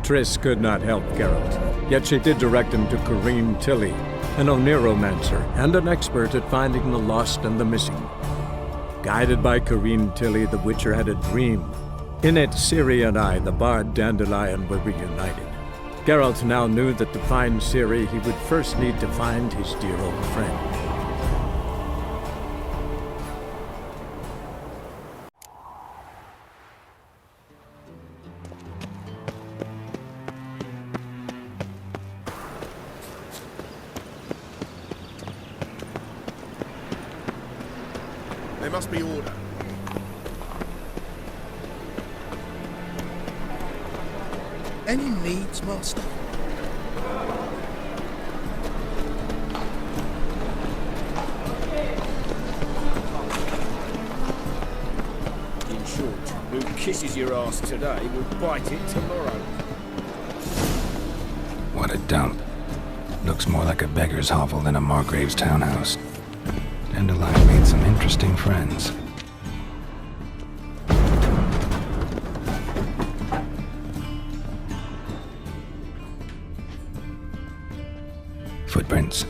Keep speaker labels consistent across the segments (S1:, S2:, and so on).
S1: Triss could not help Geralt, yet she did direct him to Corrine Tilly, an Oniromancer and an expert at finding the lost and the missing. Guided by Corrine Tilly, the Witcher had a dream. In it, Ciri and I, the bard Dandelion, were reunited. Geralt now knew that to find Ciri, he would first need to find his dear old friend.
S2: There must be order. Any needs, Master?
S3: In short, who kisses your ass today will bite it tomorrow.
S4: What a dump. Looks more like a beggar's hovel than a Margrave's townhouse. Dandelion made some interesting friends. Footprints.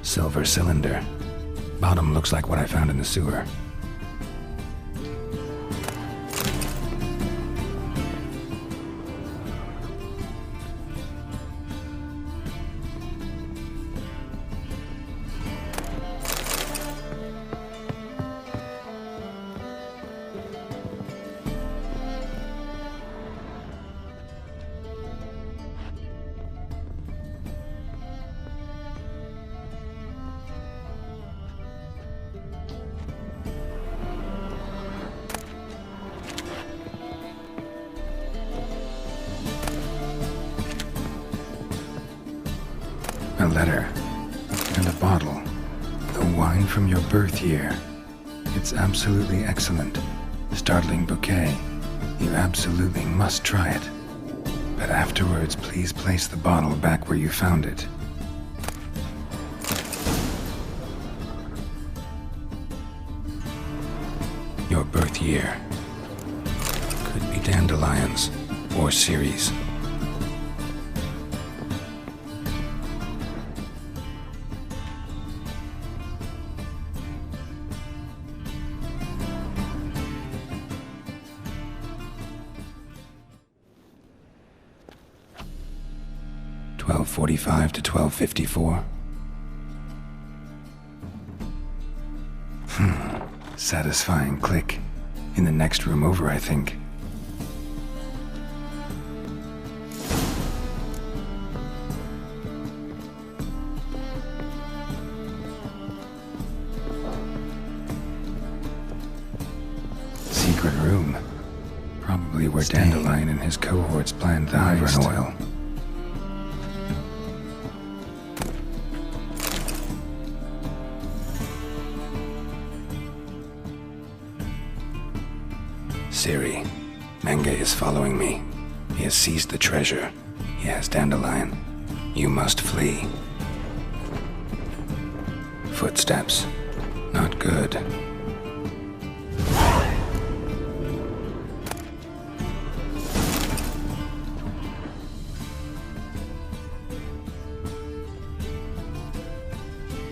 S4: Silver cylinder. Bottom looks like what I found in the sewer. A letter. And a bottle. The wine from your birth year. It's absolutely excellent. Startling bouquet. You absolutely must try it. But afterwards, please place the bottle back where you found it. Your birth year. Could be Dandelion's or Ciri's. .45 to 12:54. Satisfying click. In the next room over, I think. Secret room. Probably where Dandelion and his cohorts planned the heist. Oil. Ciri, Menge is following me. He has seized the treasure. He has Dandelion. You must flee. Footsteps. Not good.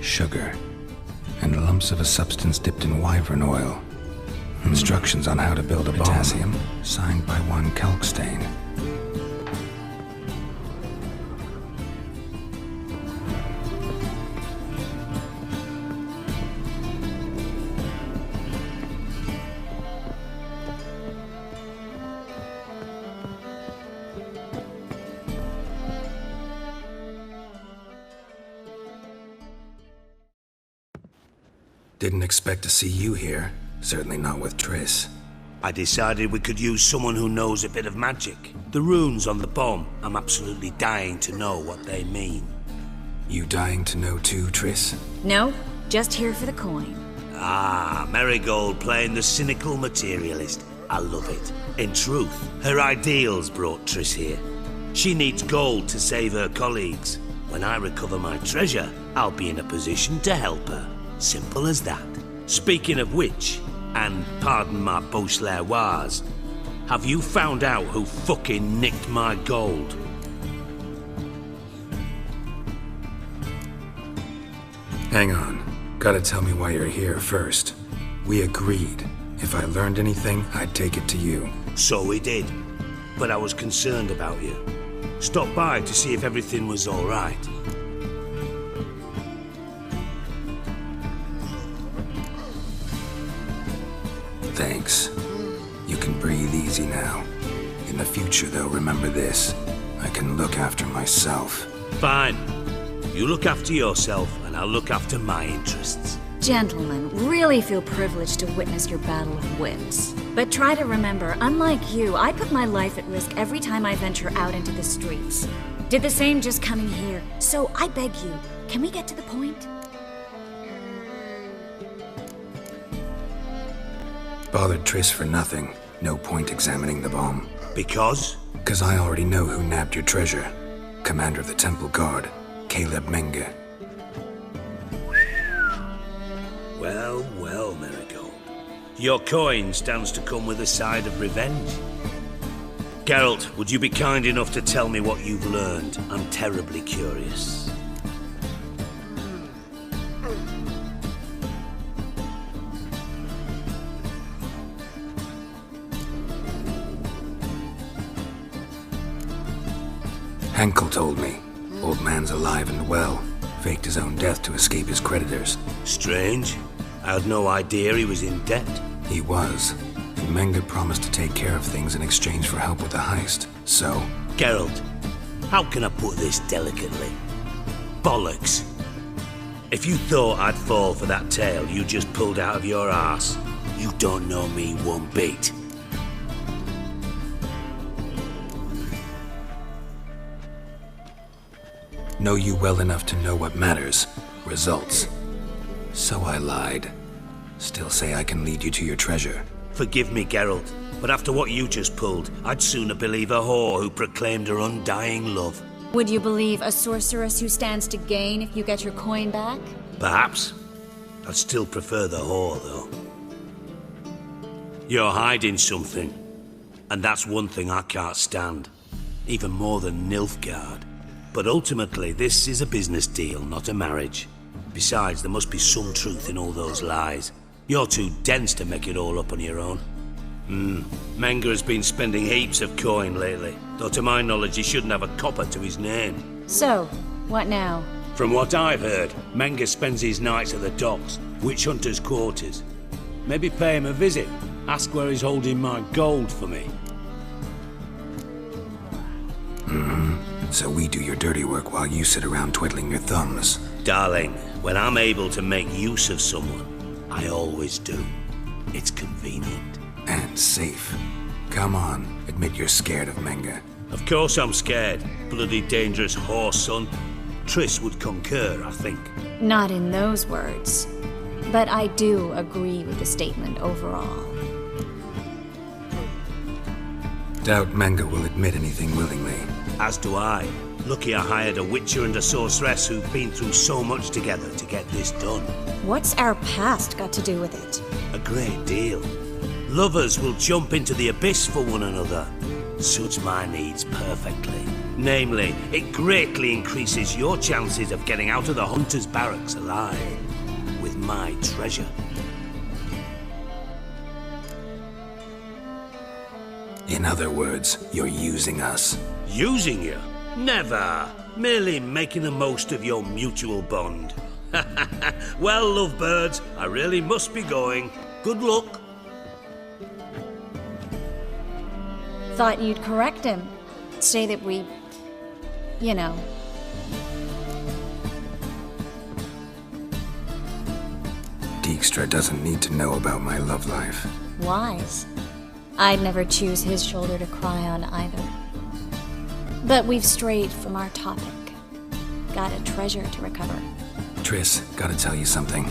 S4: Sugar. And lumps of a substance dipped in wyvern oil. Instructions on how to build a potassium, signed by one Kalkstain. Didn't expect to see you here. Certainly not with Triss.
S5: I decided we could use someone who knows a bit of magic. The runes on the bomb, I'm absolutely dying to know what they mean.
S4: You dying to know too, Triss?
S6: No, just here for the coin.
S5: Ah, Marigold playing the cynical materialist. I love it. In truth, her ideals brought Triss here. She needs gold to save her colleagues. When I recover my treasure, I'll be in a position to help her. Simple as that. Speaking of which, and pardon my Beauclervoise, have you found out who fucking nicked my gold?
S4: Hang on. Gotta tell me why you're here first. We agreed. If I learned anything, I'd take it to you.
S5: So we did. But I was concerned about you. Stopped by to see if everything was all right.
S4: Thanks. You can breathe easy now. In the future, though, remember this. I can look after myself.
S5: Fine. You look after yourself, and I'll look after my interests.
S6: Gentlemen, really feel privileged to witness your battle of wits. But try to remember, unlike you, I put my life at risk every time I venture out into the streets. Did the same just coming here. So I beg you, can we get to the point?
S4: Bothered Triss for nothing. No point examining the bomb.
S5: Because?
S4: 'Cause I already know who nabbed your treasure. Commander of the Temple Guard, Caleb Menge.
S5: Well, well, Marigold. Your coin stands to come with a side of revenge. Geralt, would you be kind enough to tell me what you've learned? I'm terribly curious.
S4: Henkel told me. Old man's alive and well. Faked his own death to escape his creditors.
S5: Strange. I had no idea he was in debt.
S4: He was. And Menge promised to take care of things in exchange for help with the heist. So...
S5: Geralt, how can I put this delicately? Bollocks. If you thought I'd fall for that tale you just pulled out of your arse, you don't know me one bit.
S4: Know you well enough to know what matters. Results. So I lied. Still say I can lead you to your treasure.
S5: Forgive me, Geralt, but after what you just pulled, I'd sooner believe a whore who proclaimed her undying love.
S6: Would you believe a sorceress who stands to gain if you get your coin back?
S5: Perhaps. I'd still prefer the whore, though. You're hiding something, and that's one thing I can't stand. Even more than Nilfgaard. But ultimately, this is a business deal, not a marriage. Besides, there must be some truth in all those lies. You're too dense to make it all up on your own. Menge has been spending heaps of coin lately, though to my knowledge he shouldn't have a copper to his name.
S6: So, what now?
S5: From what I've heard, Menge spends his nights at the docks, witch hunters' quarters. Maybe pay him a visit, ask where he's holding my gold for me.
S4: So we do your dirty work while you sit around twiddling your thumbs.
S5: Darling, when I'm able to make use of someone, I always do. It's convenient.
S4: And safe. Come on, admit you're scared of Menge.
S5: Of course I'm scared. Bloody dangerous whore, son. Triss would concur, I think.
S6: Not in those words. But I do agree with the statement overall.
S4: Doubt Menge will admit anything willingly.
S5: As do I. Lucky I hired a witcher and a sorceress who've been through so much together to get this done.
S6: What's our past got to do with it?
S5: A great deal. Lovers will jump into the abyss for one another. Suits my needs perfectly. Namely, it greatly increases your chances of getting out of the hunter's barracks alive. With my treasure.
S4: In other words, you're using us.
S5: Using you? Never. Merely making the most of your mutual bond. Well, lovebirds, I really must be going. Good luck.
S6: Thought you'd correct him. Say that we... you know.
S4: Dijkstra doesn't need to know about my love life.
S6: Wise. I'd never choose his shoulder to cry on either. But we've strayed from our topic. Got a treasure to recover.
S4: Triss, gotta tell you something.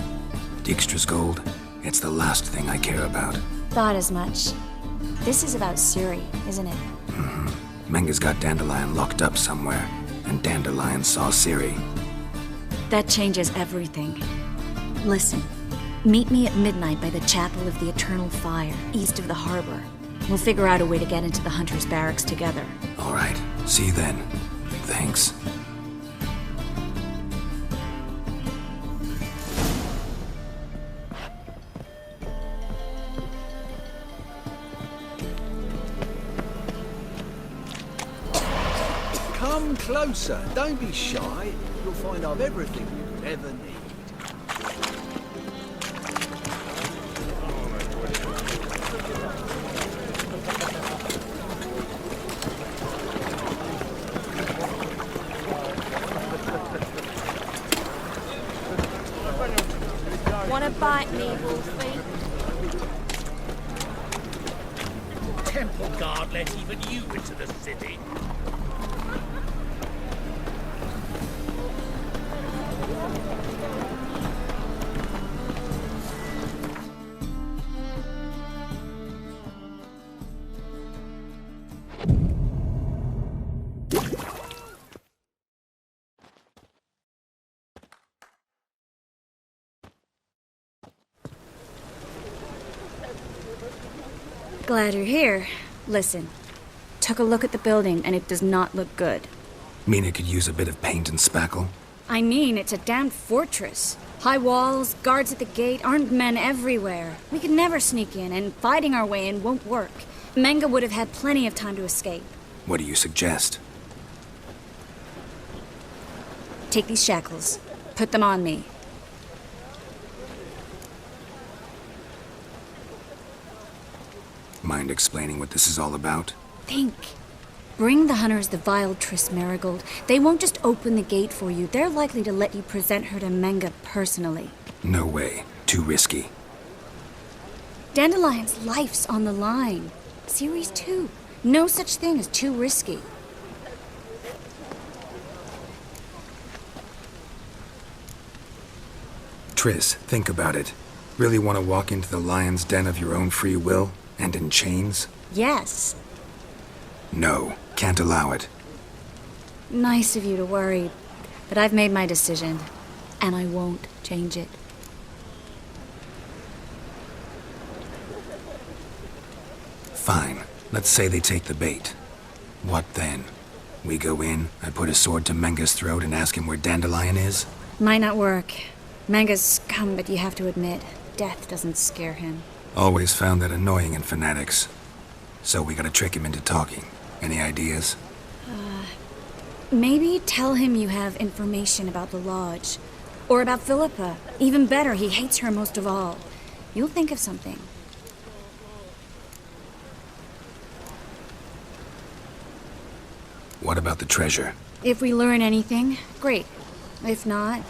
S4: Dijkstra's gold, it's the last thing I care about.
S6: Thought as much. This is about Siri, isn't it?
S4: Menga's got Dandelion locked up somewhere, and Dandelion saw Ciri.
S6: That changes everything. Listen, meet me at midnight by the Chapel of the Eternal Fire, east of the harbor. We'll figure out a way to get into the Hunter's barracks together.
S4: All right, see you then. Thanks.
S2: Come closer. Don't be shy. You'll find I've everything you ever need.
S7: Wanna bite me, Wolfie?
S3: Temple guard let even you into the city.
S6: Glad you're here. Listen, took a look at the building and it does not look good.
S4: Mean it could use a bit of paint and spackle?
S6: I mean, it's a damn fortress. High walls, guards at the gate, armed men everywhere. We could never sneak in, and fighting our way in won't work. Menga would have had plenty of time to escape.
S4: What do you suggest?
S6: Take these shackles. Put them on me.
S4: Mind explaining what this is all about?
S6: Think. Bring the Hunters the vile Triss Marigold. They won't just open the gate for you. They're likely to let you present her to Menga personally.
S4: No way. Too risky.
S6: Dandelion's life's on the line. Series 2. No such thing as too risky.
S4: Triss, think about it. Really want to walk into the lion's den of your own free will? And in chains?
S6: Yes.
S4: No, can't allow it.
S6: Nice of you to worry, but I've made my decision, and I won't change it.
S4: Fine. Let's say they take the bait. What then? We go in, I put a sword to Menga's throat and ask him where Dandelion is?
S6: Might not work. Menga's scum, but you have to admit, death doesn't scare him.
S4: Always found that annoying in fanatics. So we gotta trick him into talking. Any ideas?
S6: Maybe tell him you have information about the Lodge. Or about Philippa. Even better, he hates her most of all. You'll think of something.
S4: What about the treasure?
S6: If we learn anything, great. If not...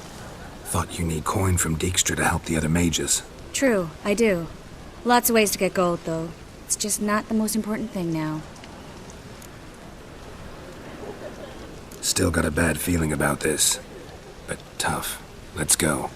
S4: Thought you need coin from Dijkstra to help the other mages.
S6: True, I do. Lots of ways to get gold, though. It's just not the most important thing now.
S4: Still got a bad feeling about this. But tough. Let's go.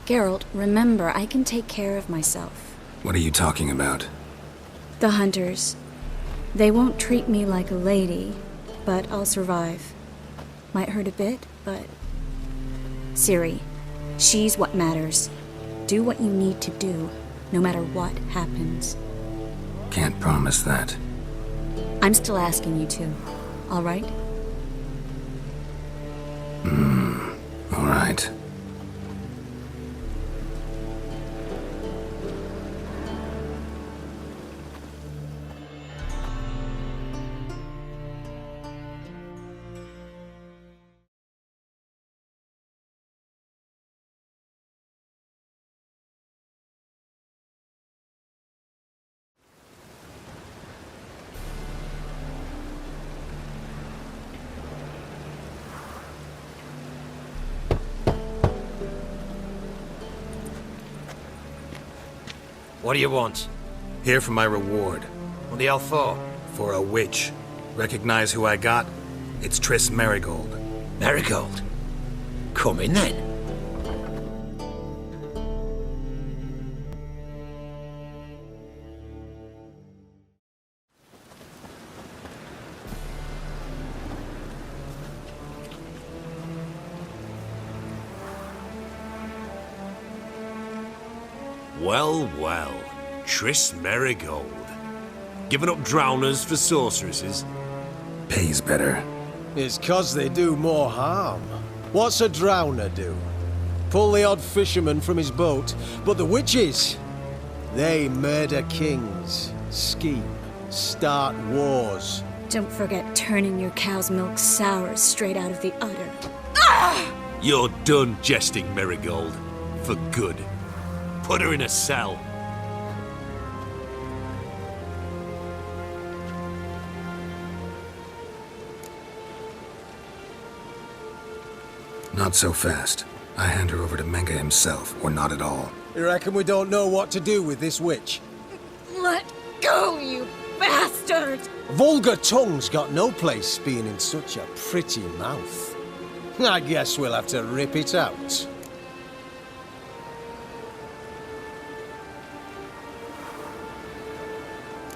S6: Geralt, remember, I can take care of myself.
S4: What are you talking about?
S6: The Hunters. They won't treat me like a lady, but I'll survive. Might hurt a bit, but... Ciri, she's what matters. Do what you need to do, no matter what happens.
S4: Can't promise that.
S6: I'm still asking you to, all right?
S4: All right.
S8: What do you want?
S4: Here for my reward.
S8: What the hell for?
S4: For a witch. Recognize who I got? It's Triss Merigold.
S3: Marigold. Come in then.
S5: Well, well. Triss Merigold. Giving up drowners for sorceresses?
S4: Pays better.
S2: It's 'cause they do more harm. What's a drowner do? Pull the odd fisherman from his boat, but the witches, they murder kings, scheme, start wars.
S6: Don't forget turning your cow's milk sour straight out of the udder.
S5: You're done jesting, Merigold. For good. Put her in a cell.
S4: Not so fast. I hand her over to Menge himself, or not at all.
S2: You reckon we don't know what to do with this witch?
S6: Let go, you bastard!
S2: Vulgar tongue's got no place being in such a pretty mouth. I guess we'll have to rip it out.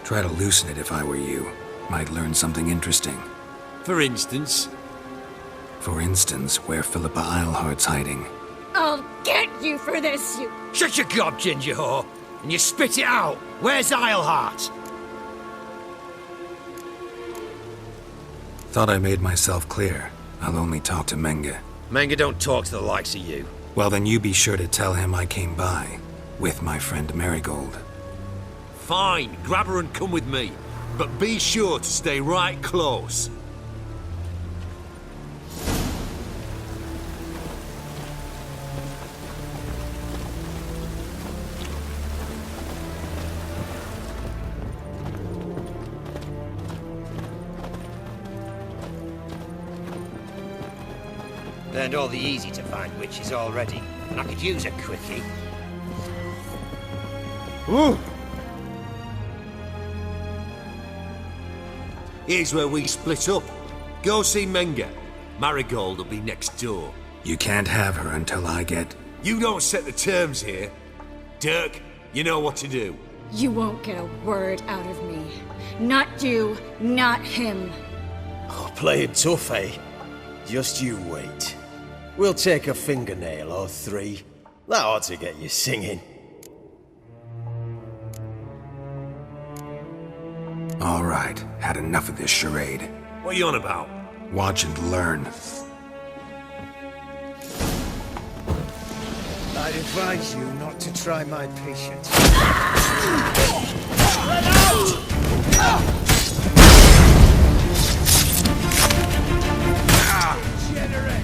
S4: Try to loosen it if I were you. Might learn something interesting.
S5: For instance,
S4: For instance, where Philippa Eilhart's hiding.
S6: I'll get you for this, you...
S3: Shut your gob, ginger whore, and you spit it out. Where's Eilhart?
S4: Thought I made myself clear. I'll only talk to Menge.
S3: Manga don't talk to the likes of you.
S4: Well, then you be sure to tell him I came by. With my friend Merigold.
S5: fine, grab her and come with me. But be sure to stay right close.
S3: Learned all the easy-to-find witches already, and I could use a quickie.
S2: Ooh.
S5: Here's where we split up. Go see Menge. Marigold will be next door.
S4: You can't have her until I get...
S5: You don't set the terms here. Dirk, you know what to do.
S6: You won't get a word out of me. Not you, not him.
S2: Oh, play it tough, eh? Just you wait. We'll take a fingernail or three. That ought to get you singing.
S4: All right, had enough of this charade.
S5: What are you on about?
S4: Watch and learn.
S2: I'd advise you not to try my patience. Generate!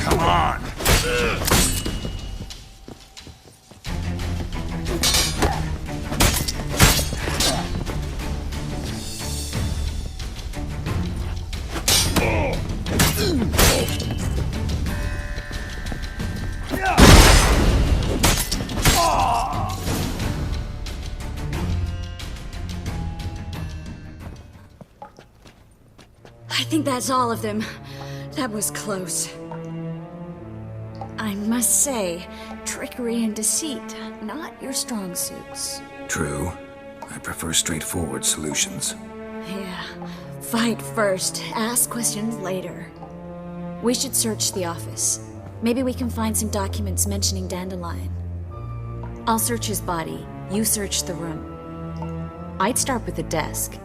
S4: Come on!
S6: I think that's all of them. That was close. I must say, trickery and deceit, not your strong suits.
S4: True. I prefer straightforward solutions.
S6: Yeah. Fight first, ask questions later. We should search the office. Maybe we can find some documents mentioning Dandelion. I'll search his body. You search the room. I'd start with the desk.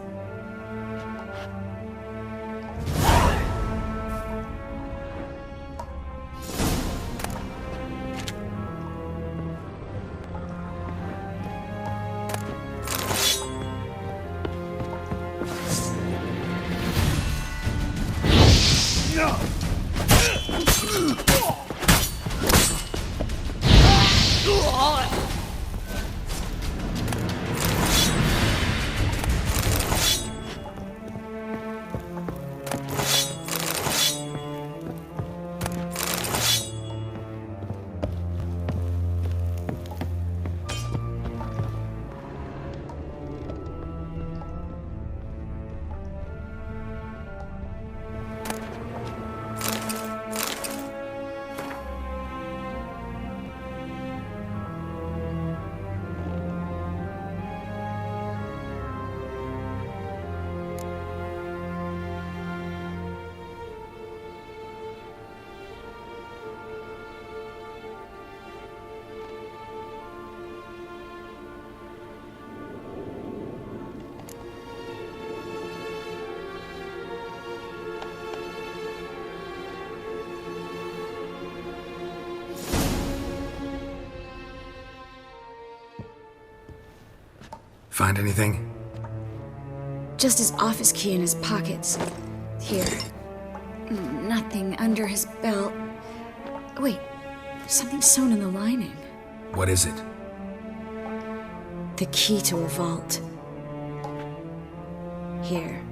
S4: Find anything?
S6: Just his office key in his pockets. Here. Nothing under his belt. Wait, there's something sewn in the lining.
S4: What is it?
S6: The key to a vault. Here.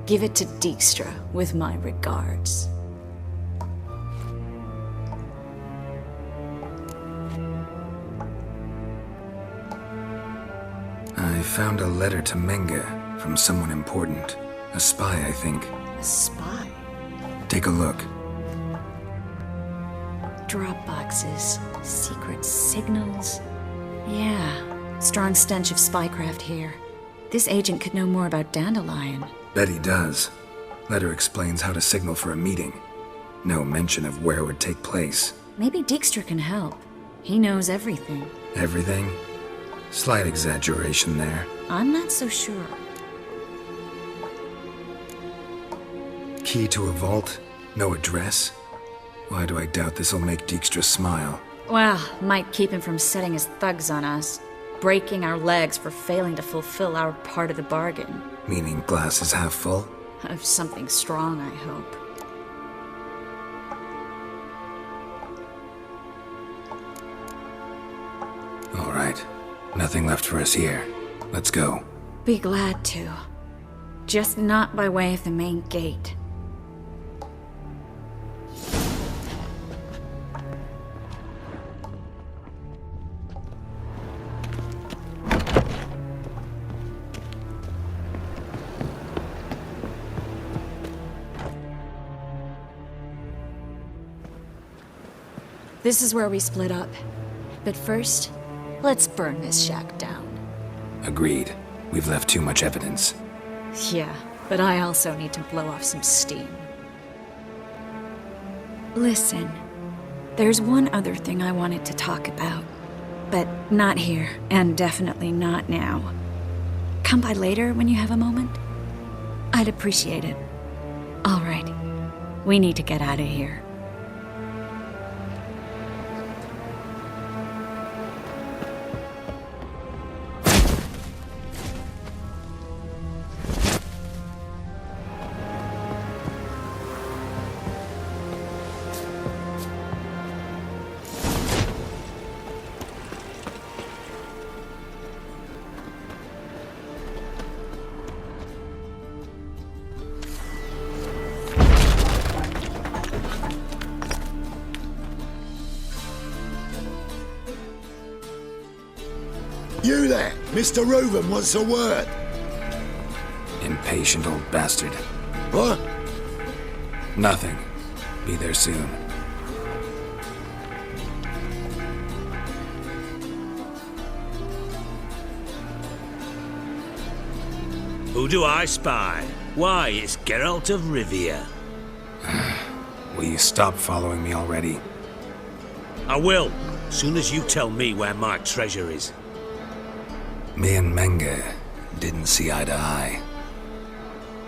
S6: Give it to Dijkstra with my regards.
S4: I found a letter to Menga from someone important. A spy, I think.
S6: A spy?
S4: Take a look.
S6: Drop boxes, secret signals. Yeah, strong stench of spycraft here. This agent could know more about Dandelion.
S4: Bet he does. Letter explains how to signal for a meeting. No mention of where it would take place.
S6: Maybe Dijkstra can help. He knows everything.
S4: Everything? Slight exaggeration there.
S6: I'm not so sure.
S4: Key to a vault? No address? Why do I doubt this'll make Dijkstra smile?
S6: Well, might keep him from setting his thugs on us. Breaking our legs for failing to fulfill our part of the bargain.
S4: Meaning glass is half full?
S6: Of something strong, I hope.
S4: All right. Nothing left for us here. Let's go.
S6: Be glad to. Just not by way of the main gate. This is where we split up. But first, let's burn this shack down.
S4: Agreed. We've left too much evidence.
S6: Yeah, but I also need to blow off some steam. Listen, there's one other thing I wanted to talk about. But not here, and definitely not now. Come by later when you have a moment? I'd appreciate it. All right. We need to get out of here.
S8: Mr. Reuben wants a word.
S4: Impatient old bastard.
S8: What?
S4: Nothing. Be there soon.
S5: Who do I spy? Why, it's Geralt of Rivia.
S4: Will you stop following me already?
S5: I will, soon as you tell me where my treasure is.
S4: Me and Menge didn't see eye to eye.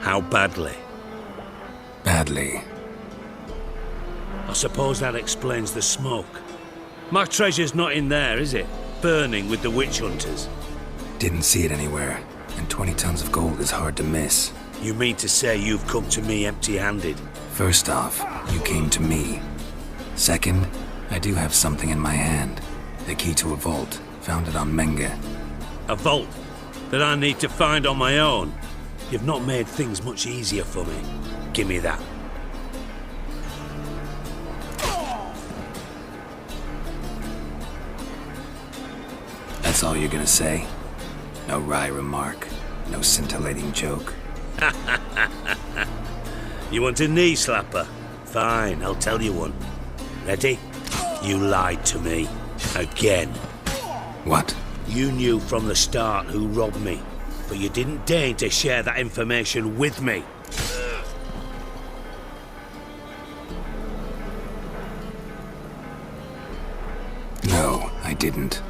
S5: How badly?
S4: Badly.
S5: I suppose that explains the smoke. My treasure's not in there, is it? Burning with the witch hunters.
S4: Didn't see it anywhere, and 20 tons of gold is hard to miss.
S5: You mean to say you've come to me empty-handed?
S4: First off, you came to me. Second, I do have something in my hand. The key to a vault, found it on Menge.
S5: A vault that I need to find on my own? You've not made things much easier for me. Give me that.
S4: That's all you're gonna say? No wry remark, no scintillating joke.
S5: You want a knee slapper? Fine, I'll tell you one. Ready? You lied to me. Again.
S4: What?
S5: You knew from the start who robbed me, but you didn't deign to share that information with me.
S4: No, I didn't.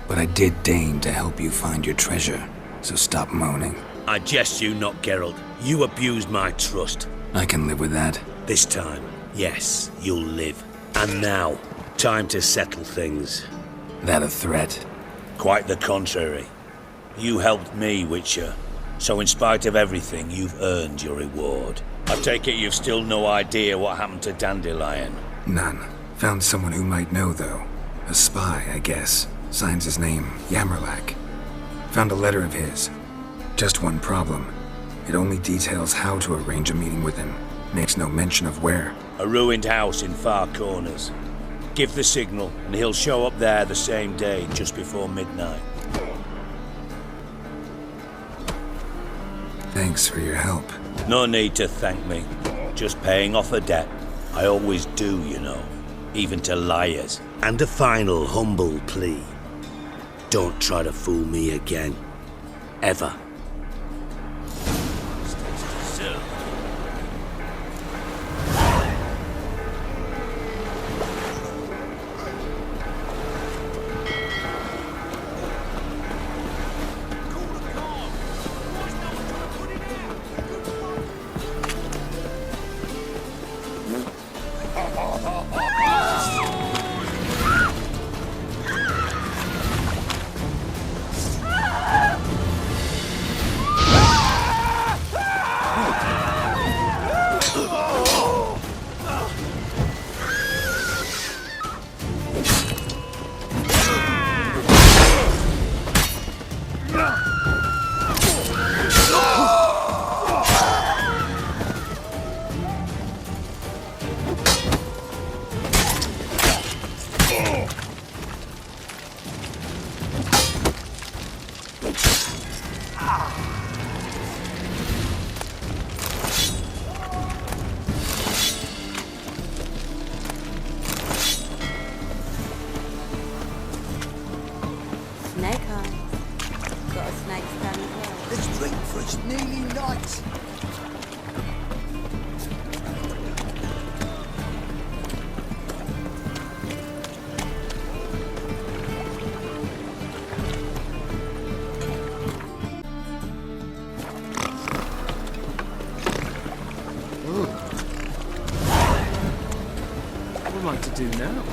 S4: But I did deign to help you find your treasure, so stop moaning.
S5: I jest you not, Geralt. You abused my trust.
S4: I can live with that.
S5: This time, yes, you'll live. And now, time to settle things.
S4: That a threat?
S5: Quite the contrary. You helped me, Witcher. So in spite of everything, you've earned your reward. I take it you've still no idea what happened to Dandelion.
S4: None. Found someone who might know, though. A spy, I guess. Signs his name, Yamerlak. Found a letter of his. Just one problem. It only details how to arrange a meeting with him. Makes no mention of where.
S5: A ruined house in Far Corners. Give the signal, and he'll show up there the same day, just before midnight.
S4: Thanks for your help.
S5: No need to thank me. Just paying off a debt. I always do, you know. Even to liars. And a final humble plea. Don't try to fool me again. Ever.
S7: Snake eyes. Got a snake stand as well.
S8: Let's drink for it's nearly night.
S9: What am I to do now?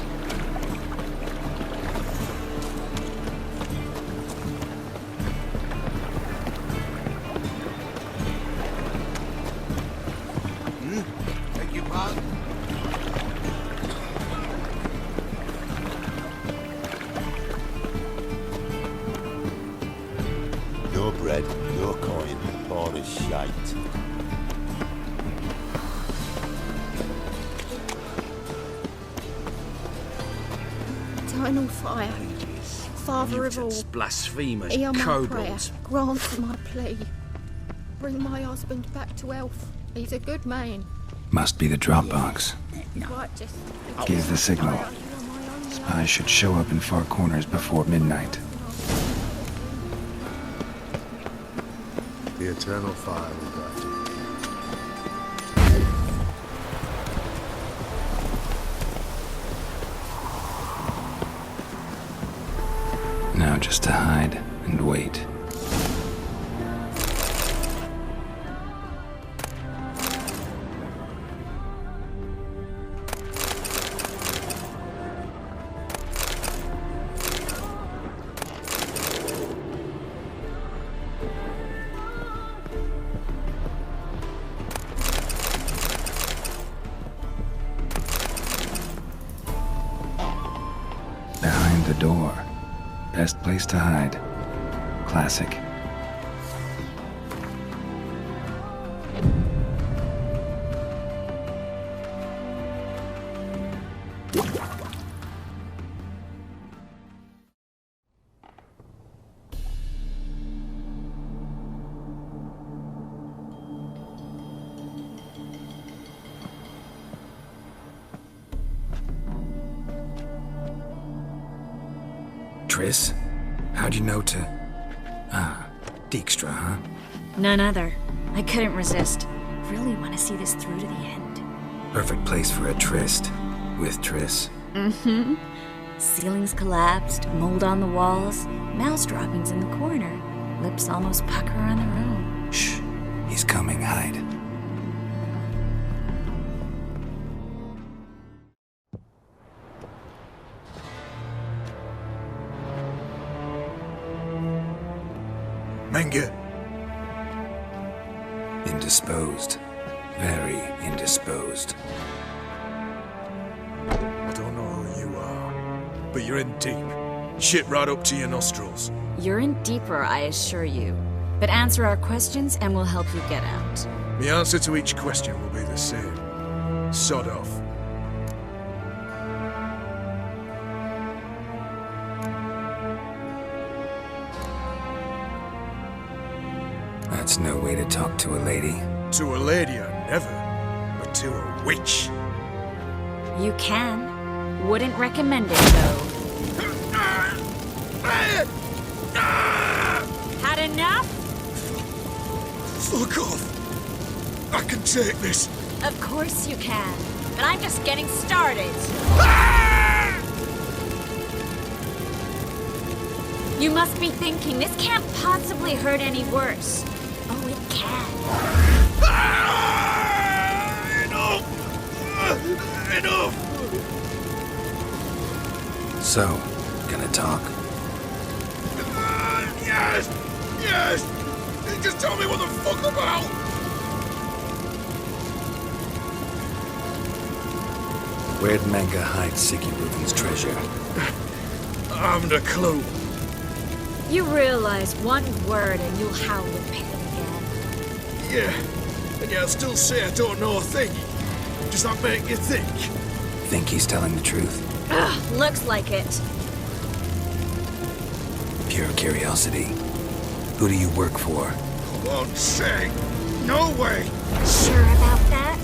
S8: Beg your pardon?
S10: No bread, no coin, all is shite.
S7: Eternal fire.
S9: Father of all,
S3: Mutants, blasphemers,
S9: hear my prayer.
S3: kobolds.
S9: Grant my plea. Bring my husband back to health. He's a good man.
S4: Must be the Dropbox.
S9: Right, just...
S4: Here's the signal. Spies should show up in far corners before midnight.
S8: The eternal fire will guide you.
S4: Now just to hide and wait. Behind the door. Best place to hide. Classic. Triss? How'd you know to... Ah, Dijkstra, huh?
S6: None other. I couldn't resist. Really want to see this through to the end.
S4: Perfect place for a tryst. With Triss.
S6: Mm-hmm. Ceilings collapsed, mold on the walls, mouse droppings in the corner. Lips almost pucker on their own.
S4: Shh. He's coming, hide.
S8: Menge,
S4: Indisposed. Very indisposed.
S8: I don't know who you are, but you're in deep. Shit right up to your nostrils.
S6: You're in deeper, I assure you. But answer our questions and we'll help you get out.
S8: The answer to each question will be the same. Sod off.
S4: That's no way to talk to a lady.
S8: To a lady, I never. But to a witch.
S6: You can. Wouldn't recommend it, though. Had enough?
S8: Fuck off. I can take this.
S6: Of course you can. But I'm just getting started. You must be thinking, this can't possibly hurt any worse. Oh, it can.
S8: Enough!
S4: So, gonna talk?
S8: Yes! Yes! Just tell me what the fuck about!
S4: Where'd Menge hide Siggy Reuben's treasure?
S8: I haven't a clue.
S6: You realize one word and you'll howl with pain again.
S8: Yeah, and yet I'll still say I don't know a thing. Does that make you think?
S4: Think he's telling the truth?
S6: Ugh, looks like it.
S4: Pure curiosity. Who do you work for?
S8: I won't say. No way!
S6: Sure about that?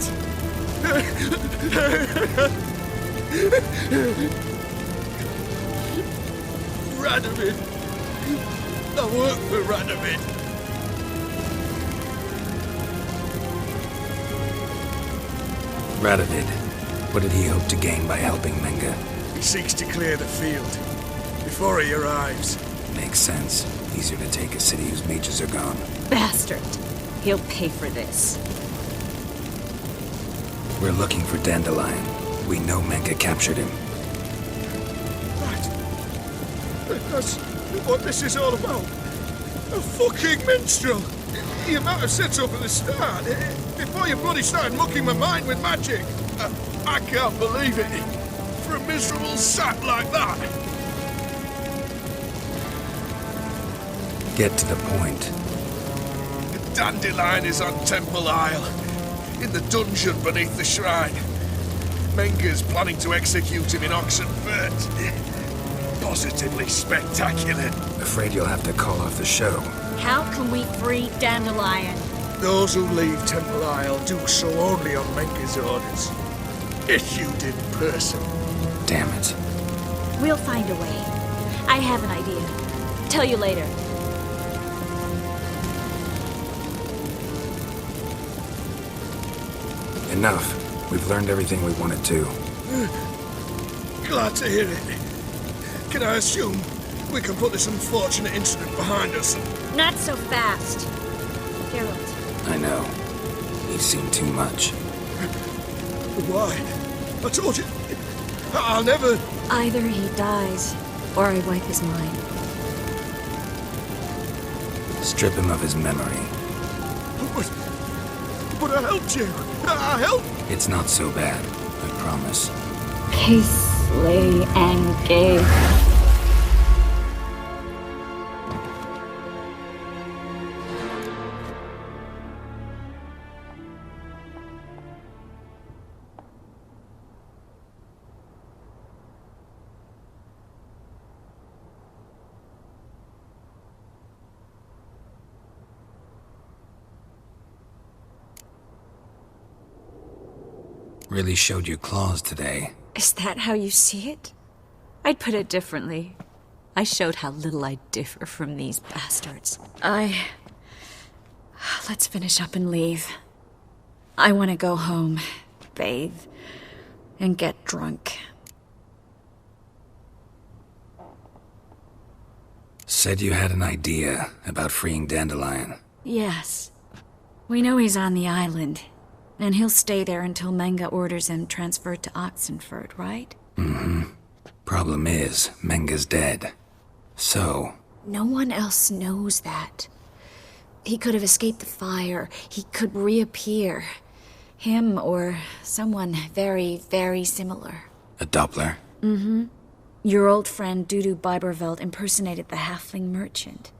S8: Radovid. I work for Radovid.
S4: Radovid. What did he hope to gain by helping Menge?
S8: He seeks to clear the field before he arrives.
S4: Makes sense. Easier to take a city whose mages are gone.
S6: Bastard. He'll pay for this.
S4: We're looking for Dandelion. We know Menge captured him.
S8: Right. That's what this is all about. A fucking minstrel. You might have said so from the start. Before you bloody started mucking my mind with magic. I can't believe it. For a miserable sap like that.
S4: Get to the point.
S8: The Dandelion is on Temple Isle. In the dungeon beneath the shrine. Menge's planning to execute him in Oxenfurt. Positively spectacular.
S4: Afraid you'll have to call off the show.
S6: How can we free Dandelion?
S8: Those who leave Temple Isle do so only on Menka's orders. Issued in person.
S4: Damn it.
S6: We'll find a way. I have an idea. Tell you later.
S4: Enough. We've learned everything we wanted to.
S8: Glad to hear it. Can I assume we can put this unfortunate incident behind us?
S6: Not so fast. Geralt.
S4: I know. He's seen too much.
S8: Why? I told you. I'll never...
S6: Either he dies, or I wipe his mind.
S4: Strip him of his memory.
S8: But I helped you. I helped...
S4: It's not so bad, I promise.
S6: Peace, slay, and gay.
S4: Really showed your claws today.
S6: Is that how you see it? I'd put it differently. I showed how little I differ from these bastards. Let's finish up and leave. I want to go home, bathe, and get drunk.
S4: Said you had an idea about freeing Dandelion.
S6: Yes. We know he's on the island, and he'll stay there until Menga orders him transferred to Oxenford, right?
S4: Mm-hmm. Problem is, Menga's dead. So...
S6: No one else knows that. He could have escaped the fire. He could reappear. Him or someone very, very similar.
S4: A Doppler?
S6: Mm-hmm. Your old friend Dudu Biberveld impersonated the halfling merchant.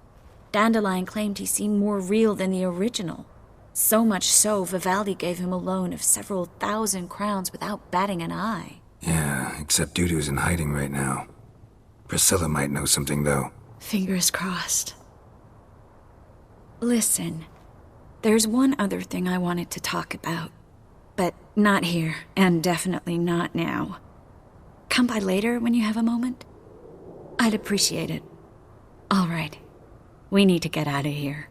S6: Dandelion claimed he seemed more real than the original. So much so, Vivaldi gave him a loan of several thousand crowns without batting an eye.
S4: Yeah, except Dudu's in hiding right now. Priscilla might know something, though.
S6: Fingers crossed. Listen, there's one other thing I wanted to talk about. But not here, and definitely not now. Come by later when you have a moment? I'd appreciate it. All right. We need to get out of here.